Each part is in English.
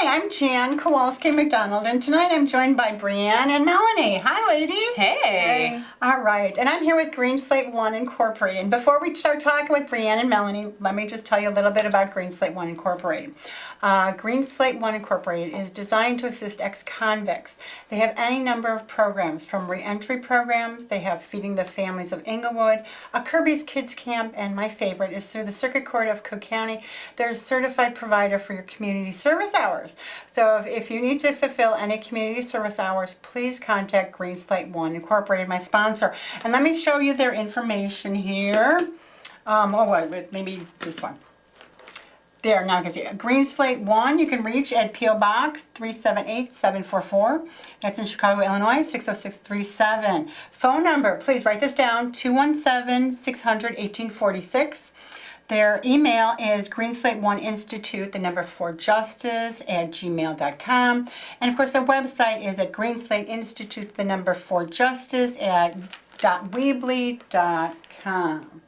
Hi, I'm Jan Kowalski McDonald, and tonight I'm joined by Bri-an and Mellownee. Hi, ladies. Hey. All right, and I'm here with Greenslate I Incorporated. And before we start talking with Bri-an and Mellownee, let me just tell you a little bit about Greenslate I Incorporated. Greenslate I Incorporated is designed to assist ex-convicts. They have any number of programs, from reentry programs, they have Feeding the Families of Inglewood, a Kirby's Kids Camp, and my favorite is through the Circuit Court of Cook County. They're a certified provider for your community service hours. So if you need to fulfill any community service hours, please contact Greenslate I Incorporated, my sponsor. And let me show you their information here. Maybe this one. There, now you can see it. Greenslate I, you can reach at P.O. Box 378744. That's in Chicago, Illinois, 60637. Phone number, please write this down, 217-600-1846. Their email is greenslate1institute, the number 4justice @gmail.com. And of course, their website is at greenslate institute, the number 4justice .weebly.com.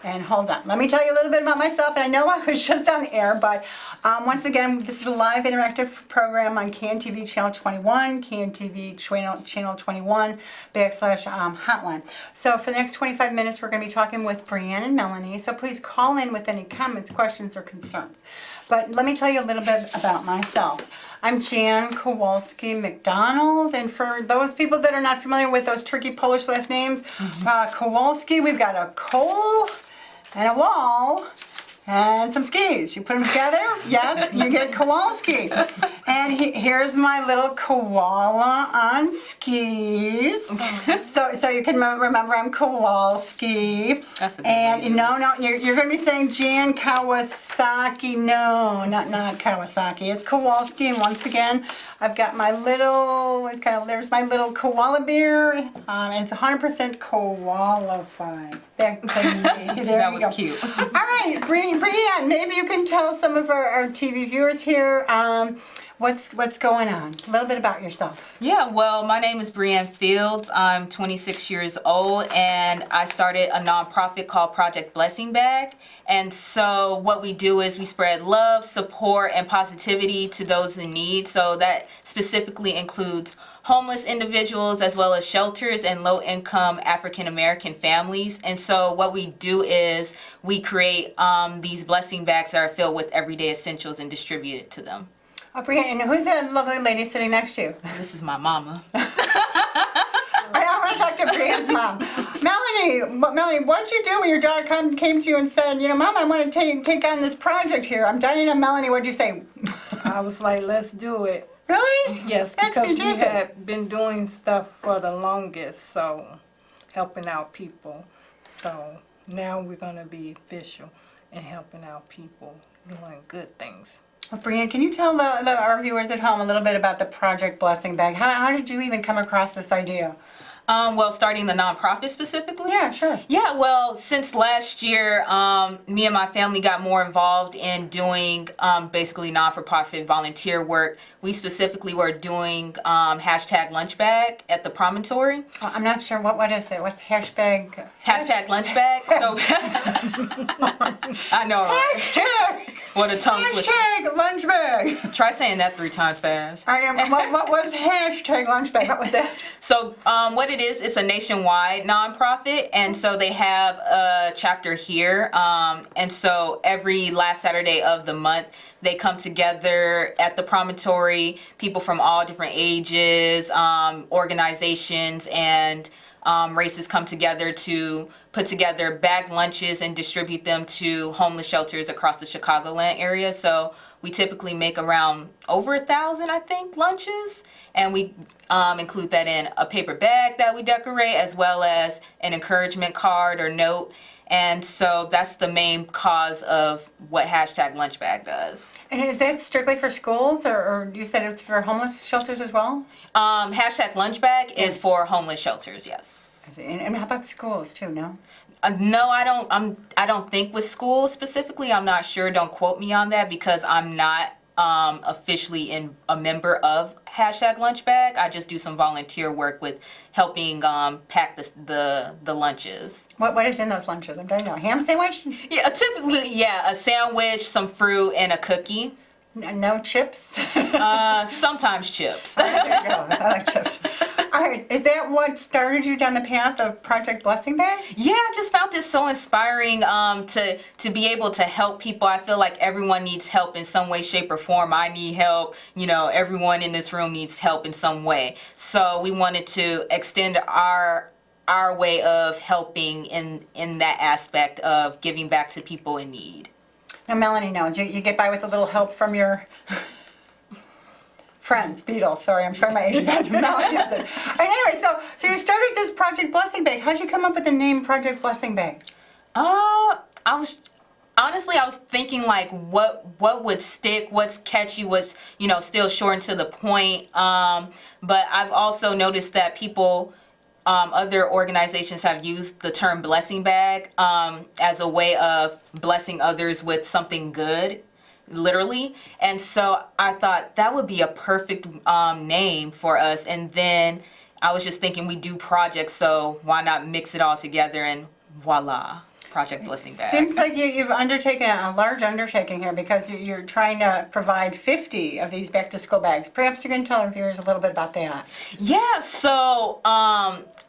And hold on, let me tell you a little bit about myself. And I know I was just on the air, but once again, this is a live interactive program on KNTV Channel 21, KNTV Channel 21 /hotline. So for the next 25 minutes, we're going to be talking with Bri-an and Mellownee. So please call in with any comments, questions, or concerns. But let me tell you a little bit about myself. I'm Jan Kowalski McDonald, and for those people that are not familiar with those tricky Polish last names, Kowalski, we've got a coal and a wall and some skis. You put them together, yes, you get Kowalski. And here's my little koala on skis. So you can remember I'm Kowalski. That's a good and name. no, you're going to be saying Jan Kawasaki. No, not Kawasaki. It's Kowalski. And once again, I've got my little. There's my little koala beer, and it's 100% qualified. There That was cute. All right, Bri-an, maybe you can tell some of our TV viewers here what's going on. A little bit about yourself. Yeah, well, my name is Bri-an Fields. I'm 26 years old, and I started a nonprofit called Project Blessing Bag. And so what we do is we spread love, support, and positivity to those in need. So that specifically includes homeless individuals as well as shelters and low-income African-American families. And so what we do is we create these blessing bags that are filled with everyday essentials and distribute it to them. Oh, Bri-an, and who's that lovely lady sitting next to you? This is my mama. I want to talk to Bri-an's mom. Mellownee, what did you do when your daughter came to you and said, Mom, I want to take on this project here. I'm dying on Mellownee. What did you say? I was like, let's do it. Really? Yes, That's because we fantastic. had been doing stuff for the longest, so helping out people. So now we're going to be official and helping out people, doing good things. Well, Bri-an, can you tell our viewers at home a little bit about the Project Blessing Bag? How did you even come across this idea? Well, starting the nonprofit specifically? Yeah, sure. Yeah, well, since last year, me and my family got more involved in doing basically non-for-profit volunteer work. We specifically were doing hashtag lunch bag at the promontory. Well, I'm not sure. What is it? What's hashtag? Hashtag lunch bag. So I know, right? Hashtag! What a tongue twister. Hashtag lunch bag! Try saying that 3 times fast. All right, what was hashtag lunch bag? What was that? So what it is, it's a nationwide nonprofit, and so they have a chapter here, and so every last Saturday of the month, they come together at the promontory, people from all different ages, organizations, and races come together to put together bagged lunches and distribute them to homeless shelters across the Chicagoland area. So we typically make around over 1,000, I think, lunches, and we include that in a paper bag that we decorate, as well as an encouragement card or note. And so that's the main cause of what hashtag lunch bag does. And is that strictly for schools, or you said it's for homeless shelters as well? Hashtag lunch bag is for homeless shelters, yes. And how about schools too? No. No, I don't think with schools specifically. I'm not sure. Don't quote me on that because I'm not officially a member of hashtag lunch bag. I just do some volunteer work with helping pack the lunches. What is in those lunches? I'm trying to know. Ham sandwich? Yeah, typically, yeah, a sandwich, some fruit, and a cookie. No chips? Sometimes chips. There you go. I like chips. All right. Is that what started you down the path of Project Blessing Bag? Yeah, I just found this so inspiring to be able to help people. I feel like everyone needs help in some way, shape, or form. I need help. You know, everyone in this room needs help in some way. So we wanted to extend our way of helping in that aspect of giving back to people in need. Now, Mellownee knows. You get by with a little help from your friends, Beatles. Sorry, I'm showing my age again. Mellownee knows it. Anyway, so you started this Project Blessing Bag. How'd you come up with the name Project Blessing Bag? I was thinking like what would stick, what's catchy, what's still short and to the point. But I've also noticed that people. Other organizations have used the term blessing bag as a way of blessing others with something good, literally. And so I thought that would be a perfect name for us. And then I was just thinking we do projects, so why not mix it all together and voila, Project Blessing Bag. Seems like you've undertaken a large undertaking here because you're trying to provide 50 of these back-to-school bags. Perhaps you can tell our viewers a little bit about that. Yeah, so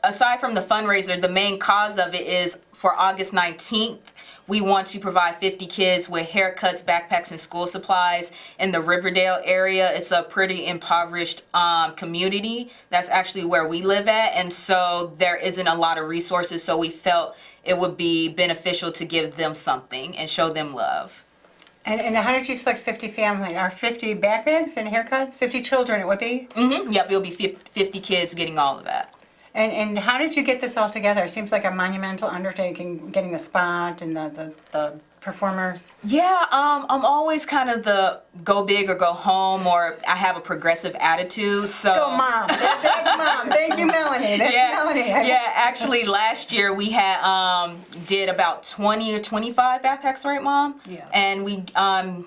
aside from the fundraiser, the main cause of it is for August 19th, we want to provide 50 kids with haircuts, backpacks, and school supplies in the Riverdale area. It's a pretty impoverished community. That's actually where we live at. And so there isn't a lot of resources. So we felt it would be beneficial to give them something and show them love. And how did you select 50 families? Are 50 backpacks and haircuts? 50 children it would be? Mm-hmm. Yep, it'll be 50 kids getting all of that. And how did you get this all together? It seems like a monumental undertaking, getting the spot and the performers. Yeah, I'm always kind of the go big or go home, or I have a progressive attitude. So Go mom. Thank Mom. Thank you, Mellownee. That's Mellownee. Yeah, actually last year we had did about 20 or 25 backpacks, right, Mom? Yeah. And we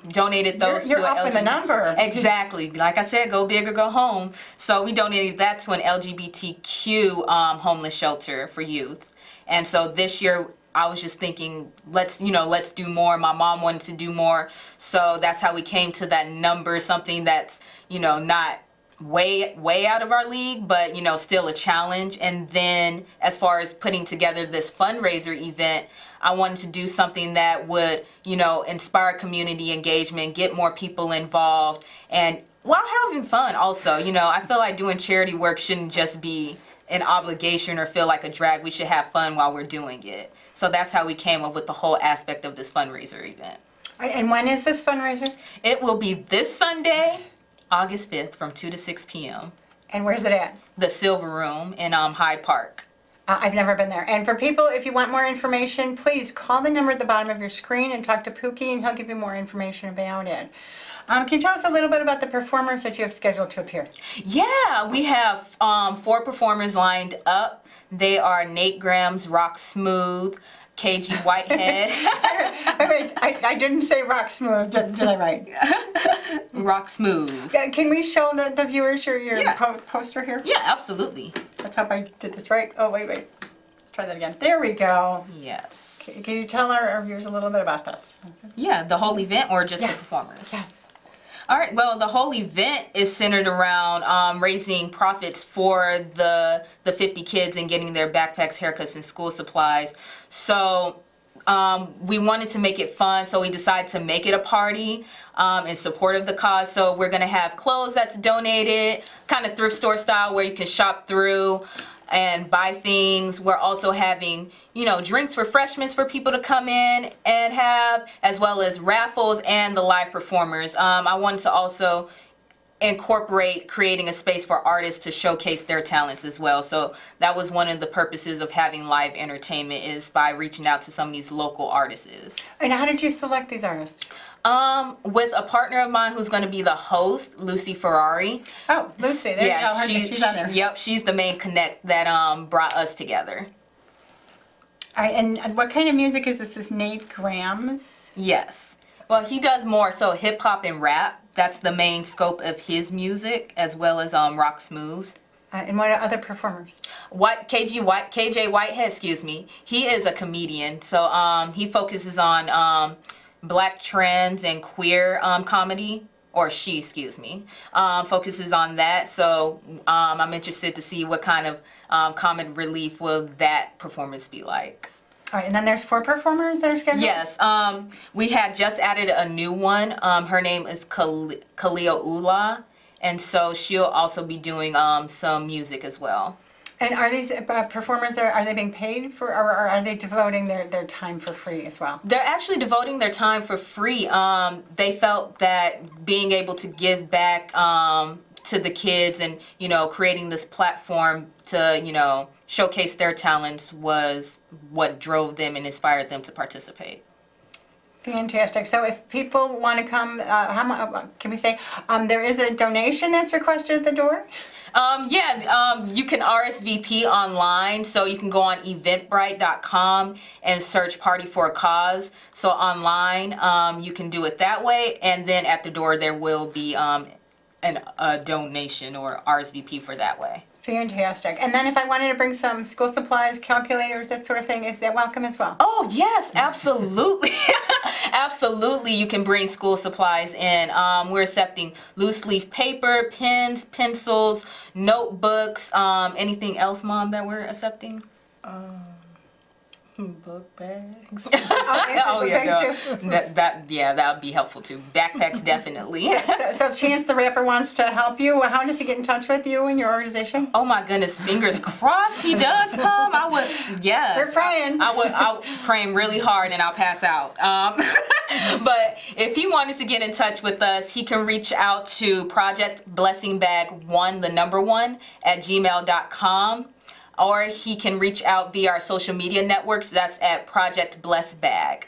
donated those You're to up an in the number. Exactly. Like I said, go big or go home. So we donated that to an LGBTQ homeless shelter for youth. And so this year I was just thinking, let's do more. My mom wanted to do more. So that's how we came to that number, something that's, not way out of our league, but, still a challenge. And then as far as putting together this fundraiser event, I wanted to do something that would, inspire community engagement, get more people involved, and while having fun also. I feel like doing charity work shouldn't just be an obligation or feel like a drag. We should have fun while we're doing it. So that's how we came up with the whole aspect of this fundraiser event. And when is this fundraiser? It will be this Sunday, August 5th from 2 to 6 p.m. And where's it at? The Silver Room in Hyde Park. I've never been there. And for people, if you want more information, please call the number at the bottom of your screen and talk to Pookie, and he'll give you more information about it. Can you tell us a little bit about the performers that you have scheduled to appear? Yeah, we have 4 performers lined up. They are Nate Graham's Rock Smooth, KG Whitehead. Wait, I didn't say rock smooth, did I right? Rock Smooth. Can we show the viewers your Yeah. poster here? Yeah, absolutely. Let's hope I did this right. Oh, wait. Let's try that again. There we go. Yes. Can you tell our viewers a little bit about this? Yeah, the whole event or just the performers? Yes. All right, well, the whole event is centered around raising profits for the 50 kids and getting their backpacks, haircuts, and school supplies. So we wanted to make it fun, so we decided to make it a party in support of the cause. So we're going to have clothes that's donated, kind of thrift store style, where you can shop through and buy things. We're also having, drinks, refreshments for people to come in and have, as well as raffles and the live performers. I wanted to also incorporate creating a space for artists to showcase their talents as well. So that was one of the purposes of having live entertainment, is by reaching out to some of these local artists. And how did you select these artists? With a partner of mine who's going to be the host, Lucy Ferrari. Oh, Lucy, there you go. She's on there. Yep, she's the main connect that brought us together. All right, and what kind of music is this? Is Nate Graham's? Yes. Well, he does more so hip hop and rap. That's the main scope of his music, as well as rock smooths. And what are other performers? KJ Whitehead, excuse me. He is a comedian, so he focuses on Black trans and queer comedy. or she, excuse me, focuses on that. So I'm interested to see what kind of comic relief will that performance be like. All right, and then there's 4 performers that are scheduled? Yes, we had just added a new one. Her name is Kalia Ula, and so she'll also be doing some music as well. And are these performers, are they being paid for, or are they devoting their time for free as well? They're actually devoting their time for free. They felt that being able to give back to the kids and, you know, creating this platform to, you know, showcase their talents was what drove them and inspired them to participate. Fantastic. So if people want to come, how much can we say? There is a donation that's requested at the door? You can RSVP online, so you can go on eventbrite.com and search Party for a Cause. So online, you can do it that way, and then at the door there will be a donation or RSVP for that way. Fantastic. And then if I wanted to bring some school supplies, calculators, that sort of thing, is that welcome as well? Oh, yes, absolutely. Absolutely, you can bring school supplies in. We're accepting loose leaf paper, pens, pencils, notebooks, anything else, Mom, that we're accepting? Book bags. Oh, yeah, Bags too. that would be helpful too. Backpacks, definitely. So if Chance the Rapper wants to help you, how does he get in touch with you and your organization? Oh my goodness, fingers crossed he does come. I would, yes. We're praying. I'll praying really hard and I'll pass out. But if he wanted to get in touch with us, he can reach out to projectblessingbag1, the number 1, at gmail.com. Or he can reach out via our social media networks. That's at Project Bless Bag.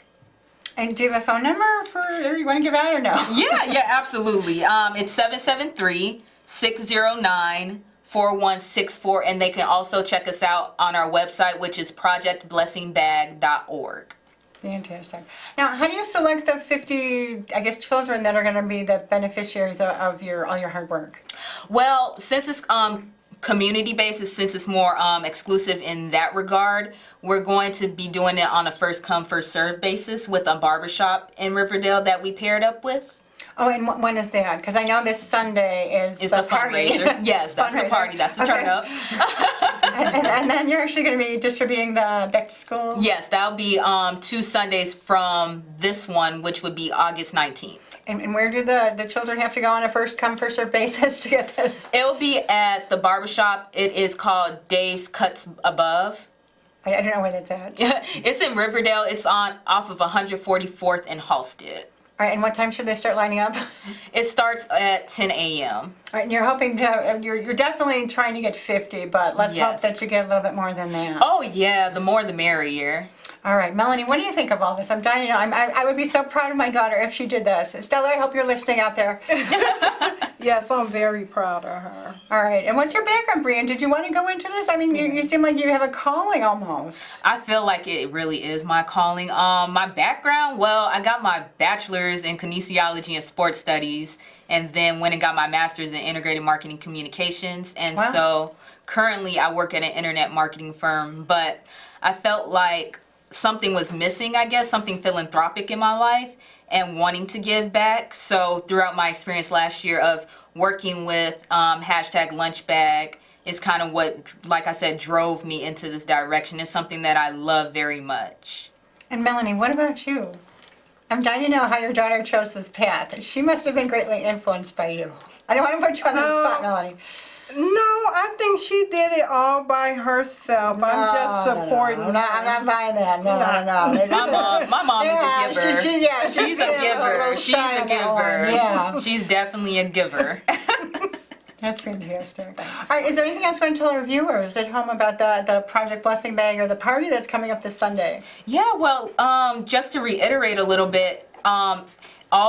And do you have a phone number for you want to give out or no? Yeah, absolutely. It's 773-609-4164, and they can also check us out on our website, which is projectblessingbag.org. Fantastic. Now, how do you select the 50, I guess, children that are going to be the beneficiaries of all your hard work? Well, since it's community basis, since it's more exclusive in that regard, we're going to be doing it on a first come first serve basis with a barbershop in Riverdale that we paired up with. Oh, and when is that? Because I know this Sunday is the party. fundraiser. Yes, that's the party. That's the turn up. and then you're actually going to be distributing the back to school? Yes, that'll be 2 Sundays from this one, which would be August 19th. And where do the children have to go on a first come first serve basis to get this? It will be at the barbershop. It is called Dave's Cuts Above. I don't know where that's at. It's in Riverdale. It's off of 144th and Halstead. All right, and what time should they start lining up? It starts at 10 a.m. All right, and you're hoping to, you're definitely trying to get 50, but let's hope that you get a little bit more than that. Oh yeah, the more the merrier. All right, Mellownee, what do you think of all this? I'm dying to know. I would be so proud of my daughter if she did this. Stella, I hope you're listening out there. Yes, I'm very proud of her. All right, and what's your background, Bri-an? Did you want to go into this? I mean, you seem like you have a calling almost. I feel like it really is my calling. My background, well, I got my bachelor's in kinesiology and sports studies, and then went and got my master's in integrated marketing communications. And so currently I work at an internet marketing firm, but I felt like something was missing, I guess, something philanthropic in my life and wanting to give back. So throughout my experience last year of working with #lunchbag is kind of what, like I said, drove me into this direction. It's something that I love very much. And Mellownee, what about you? I'm dying to know how your daughter chose this path. She must have been greatly influenced by you. I don't want to put you on the spot, Mellownee. No, I think she did it all by herself. I'm just supporting her. I'm not buying that. No. My mom is a giver. She's a giver. She's a giver. Yeah. She's definitely a giver. That's fantastic. All right, is there anything else you want to tell our viewers at home about the Project Blessing Bag or the party that's coming up this Sunday? Yeah, well, just to reiterate a little bit, all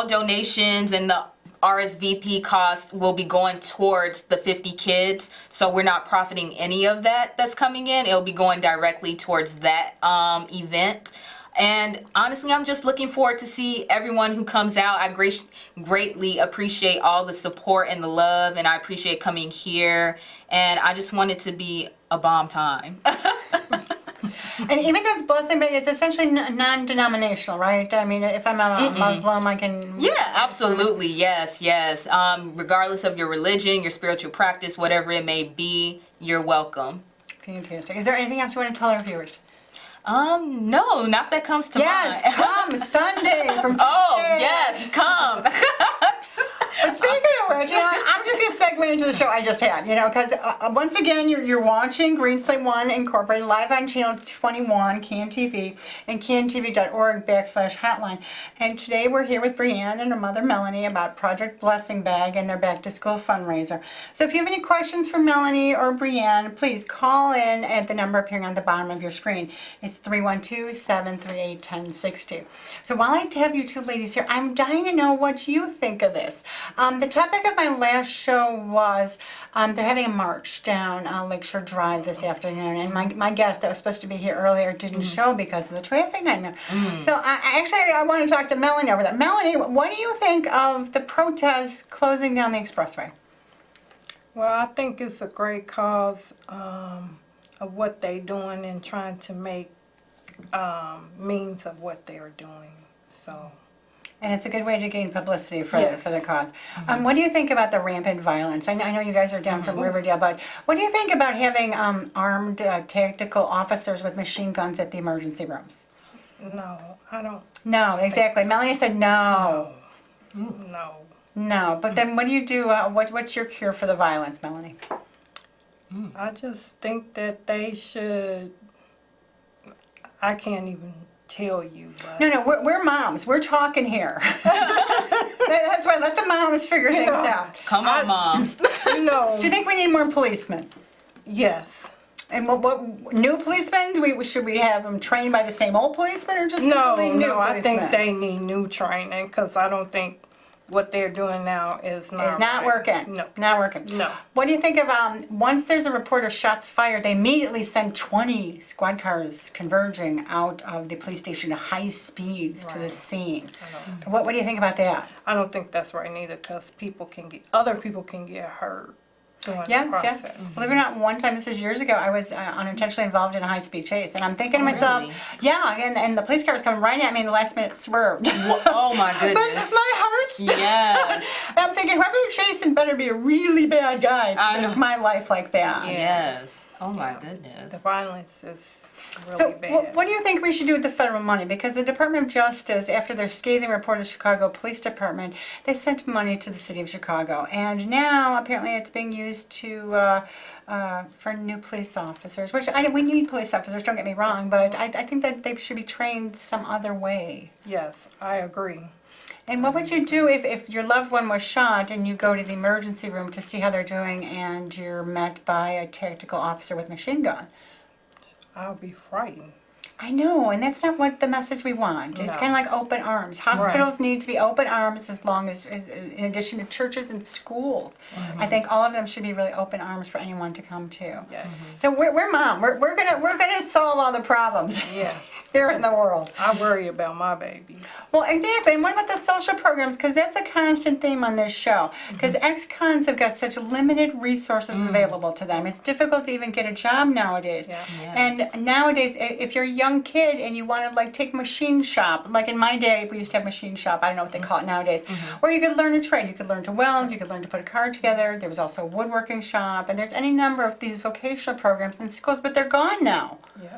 donations and the RSVP cost will be going towards the 50 kids, so we're not profiting any of that's coming in. It'll be going directly towards that event. And honestly, I'm just looking forward to see everyone who comes out. I greatly appreciate all the support and the love, and I appreciate coming here. And I just want it to be a bomb time. And even though it's blessing bag, it's essentially non-denominational, right? I mean, if I'm a Muslim, I can... Yeah, absolutely. Yes, yes. Regardless of your religion, your spiritual practice, whatever it may be, you're welcome. Fantastic. Is there anything else you want to tell our viewers? No, not that comes to Yes, mind. come Sunday from 2 Oh, to 6. yes, come. But speaking of which, I'm just going to segue into the show I just had, because once again, you're watching Greenslate I Incorporated live on channel 21, CanTV, and cantv.org/hotline. And today we're here with Bri-an and her mother, Mellownee, about Project Blessing Bag and their back-to-school fundraiser. So if you have any questions for Mellownee or Bri-an, please call in at the number appearing on the bottom of your screen. It's 312-738-1062. So while I have you two ladies here, I'm dying to know what you think of this. The topic of my last show was they're having a march down Lakeshore Drive this afternoon, and my guest that was supposed to be here earlier didn't show because of the traffic nightmare. So I want to talk to Mellownee over that. Mellownee, what do you think of the protests closing down the expressway? Well, I think it's a great cause of what they're doing and trying to make means of what they're doing. So. And it's a good way to gain publicity for Yes. the cause. What do you think about the rampant violence? I know you guys are down from Riverdale, but what do you think about having armed tactical officers with machine guns at the emergency rooms? No, I don't. No, exactly. so. Mellownee said no. No. No, but then what do you do? What's your cure for the violence, Mellownee? I just think that they should. I can't even tell you, but No, we're moms. We're talking here. That's why let the moms figure things out. Come on, moms. Do you think we need more policemen? Yes. And what new policemen? Should we have them trained by the same old policemen or just completely new No, I think policemen? they need new training because I don't think what they're doing now is not It's not right. working. No. Not working. No. What do you think of once there's a report of shots fired, they immediately send 20 squad cars converging out of the police station at high speeds to the Right. scene? What do you think about that? I don't think that's right neither because other people can get hurt during the Yes, process. yes. Believe it or not, one time, this is years ago, I was unintentionally involved in a high-speed chase, and I'm thinking to myself, really? yeah, and the police car was coming right at me, and the last minute swerved. Oh my But goodness. my heart stopped. Yes. And I'm thinking, whoever you're chasing better be a really bad guy I to risk know. my life like that. Yes. Oh my The goodness. violence is really So bad. what do you think we should do with the federal money? Because the Department of Justice, after their scathing report of the Chicago Police Department, they sent money to the city of Chicago. And now apparently it's being used for new police officers, which we need police officers, don't get me wrong, but I think that they should be trained some other way. Yes, I agree. And what would you do if your loved one was shot and you go to the emergency room to see how they're doing and you're met by a tactical officer with a machine gun? I'll be frightened. I know, and that's not what the message we want. It's No. kind of like open arms. Hospitals need to be open arms as long as, in addition to churches and schools. I think all of them should be really open arms for anyone to come to. Yes. So we're mom. We're gonna solve all the problems Yeah. here in the world. I worry about my babies. Well, exactly. And what about the social programs? Because that's a constant theme on this show. Because ex-cons have got such limited resources available to them. It's difficult to even get a job nowadays. Yeah. Yes. And nowadays, if you're a young kid and you want to take machine shop, like in my day, we used to have machine shop. I don't know what they call it nowadays. Where you could learn a trade. You could learn to weld. You could learn to put a car together. There was also a woodworking shop. And there's any number of these vocational programs in schools, but they're gone now. Yeah.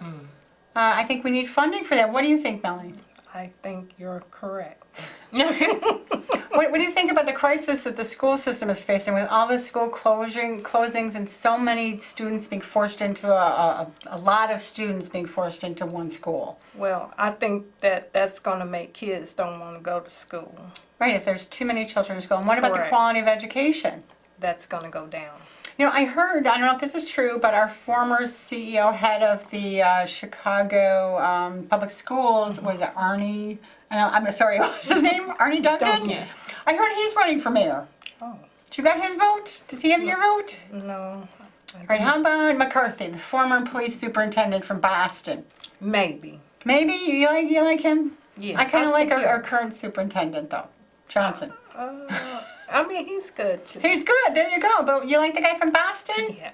I think we need funding for that. What do you think, Mellownee? I think you're correct. What do you think about the crisis that the school system is facing with all the school closings and so many students being forced into a lot of students being forced into one school? Well, I think that's going to make kids don't want to go to school. Right, if there's too many children in school. And what about the Correct. quality of education? That's going to go down. I heard, I don't know if this is true, but our former CEO, head of the Chicago Public Schools, was it Arnie? I'm sorry, what's his name? Arnie Duncan? Duncan. I heard he's running for mayor. Oh, You got his vote? Does he have your vote? no. All right, how about McCarthy, the former police superintendent from Boston? Maybe. Maybe you like him? Yeah. I kind of like think our current superintendent though, Johnson. I mean, he's good too. He's good. There you go. But you like the guy from Boston? Yeah.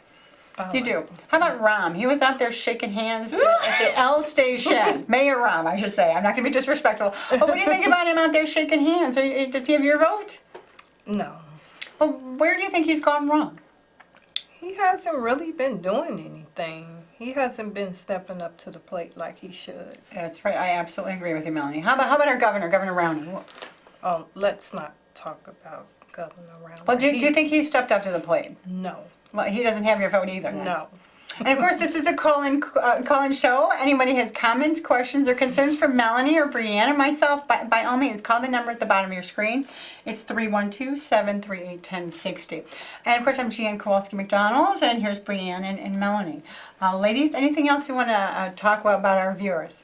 You do. How about Ram? He was out there shaking hands at the L station. Mayor Ram, I should say. I'm not going to be disrespectful. But what do you think about him out there shaking hands? Does he have your vote? No. Well, where do you think he's gone wrong? He hasn't really been doing anything. He hasn't been stepping up to the plate like he should. That's right. I absolutely agree with you, Mellownee. How about our governor, Governor Rowney? Oh, let's not talk about Governor Rowney. Well, do you think he stepped up to the plate? No. Well, he doesn't have your vote either. Then. No. And of course, this is a call-in show. Anybody has comments, questions, or concerns for Mellownee or Bri-an or myself, by all means, call the number at the bottom of your screen. It's 312-738-1060. And of course, I'm Jean Kowalski-McDonald, and here's Bri-an and Mellownee. Ladies, anything else you want to talk about our viewers?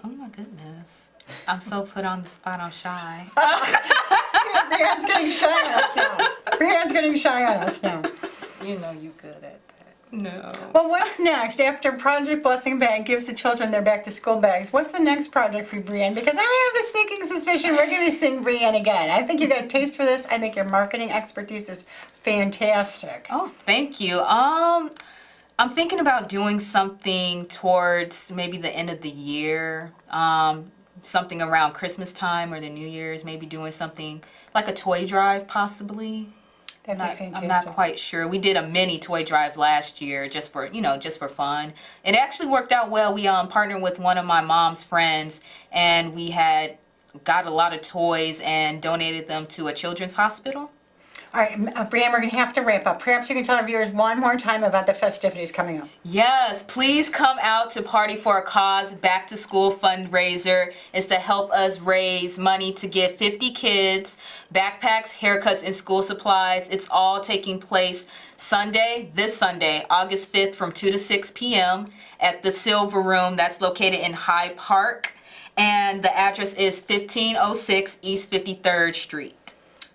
Oh my goodness. I'm so put on the spot, I'm shy. Bri-an's getting shy on us now. Bri-an's getting shy on us now. You know you're good at that. No. Well, what's next after Project Blessing Bag gives the children their back-to-school bags? What's the next project for Bri-an? Because I have a sneaking suspicion we're going to sing Bri-an again. I think you got a taste for this. I think your marketing expertise is fantastic. Oh, thank you. I'm thinking about doing something towards maybe the end of the year. Something around Christmas time or the New Year's. Maybe doing something like a toy drive, possibly. That'd be fantastic. I'm not quite sure. We did a mini toy drive last year just for fun. It actually worked out well. We partnered with one of my mom's friends, and we had got a lot of toys and donated them to a children's hospital. All right, Bri-an, we're going to have to wrap up. Perhaps you can tell our viewers one more time about the festivities coming up. Yes, please come out to Party for a Cause back to school fundraiser. It's to help us raise money to give 50 kids backpacks, haircuts, and school supplies. It's all taking place this Sunday, August 5th from 2 to 6 p.m. at the Silver Room that's located in Hyde Park. And the address is 1506 East 53rd Street.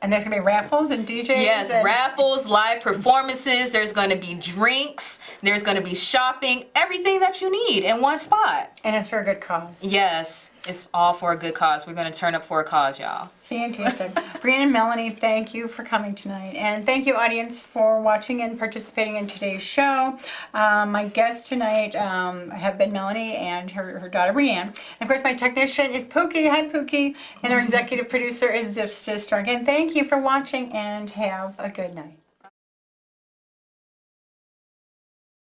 And there's going to be raffles and DJs? Yes, raffles, live performances. There's going to be drinks. There's going to be shopping. Everything that you need in one spot. And it's for a good cause. Yes, it's all for a good cause. We're going to turn up for a cause, y'all. Fantastic. Bri-an and Mellownee, thank you for coming tonight. And thank you, audience, for watching and participating in today's show. My guests tonight have been Mellownee and her daughter, Bri-an. And of course, my technician is Pookie. Hi, Pookie. And our executive producer is Zip Strunk. And thank you for watching, and have a good night.